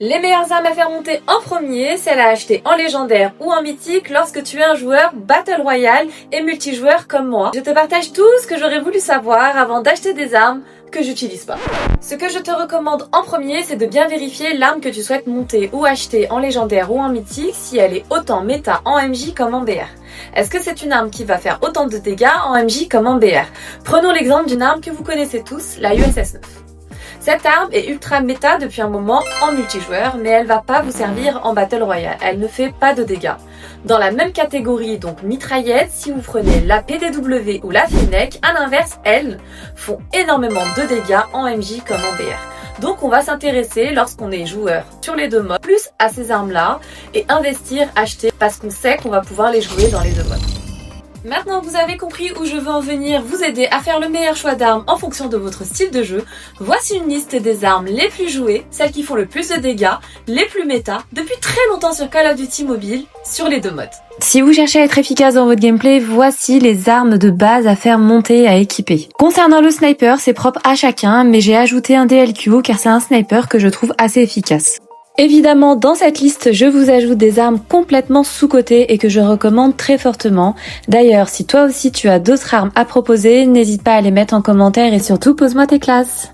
Les meilleures armes à faire monter en premier, celles à acheter en légendaire ou en mythique lorsque tu es un joueur Battle Royale et multijoueur comme moi. Je te partage tout ce que j'aurais voulu savoir avant d'acheter des armes que j'utilise pas. Ce que je te recommande en premier, c'est de bien vérifier l'arme que tu souhaites monter ou acheter en légendaire ou en mythique si elle est autant méta en MJ comme en BR. Est-ce que c'est une arme qui va faire autant de dégâts en MJ comme en BR? Prenons l'exemple d'une arme que vous connaissez tous, la USS 9. Cette arme est ultra méta depuis un moment en multijoueur, mais elle va pas vous servir en Battle Royale, elle ne fait pas de dégâts. Dans la même catégorie, donc mitraillette, si vous prenez la PDW ou la Fennec, à l'inverse, elles font énormément de dégâts en MJ comme en BR. Donc on va s'intéresser lorsqu'on est joueur sur les deux modes, plus à ces armes-là, et investir, acheter, parce qu'on sait qu'on va pouvoir les jouer dans les deux modes. Maintenant que vous avez compris où je veux en venir, vous aider à faire le meilleur choix d'armes en fonction de votre style de jeu, voici une liste des armes les plus jouées, celles qui font le plus de dégâts, les plus méta, depuis très longtemps sur Call of Duty Mobile, sur les deux modes. Si vous cherchez à être efficace dans votre gameplay, voici les armes de base à faire monter et à équiper. Concernant le sniper, c'est propre à chacun, mais j'ai ajouté un DLQ car c'est un sniper que je trouve assez efficace. Évidemment, dans cette liste, je vous ajoute des armes complètement sous-cotées et que je recommande très fortement. D'ailleurs, si toi aussi tu as d'autres armes à proposer, n'hésite pas à les mettre en commentaire et surtout pose-moi tes classes.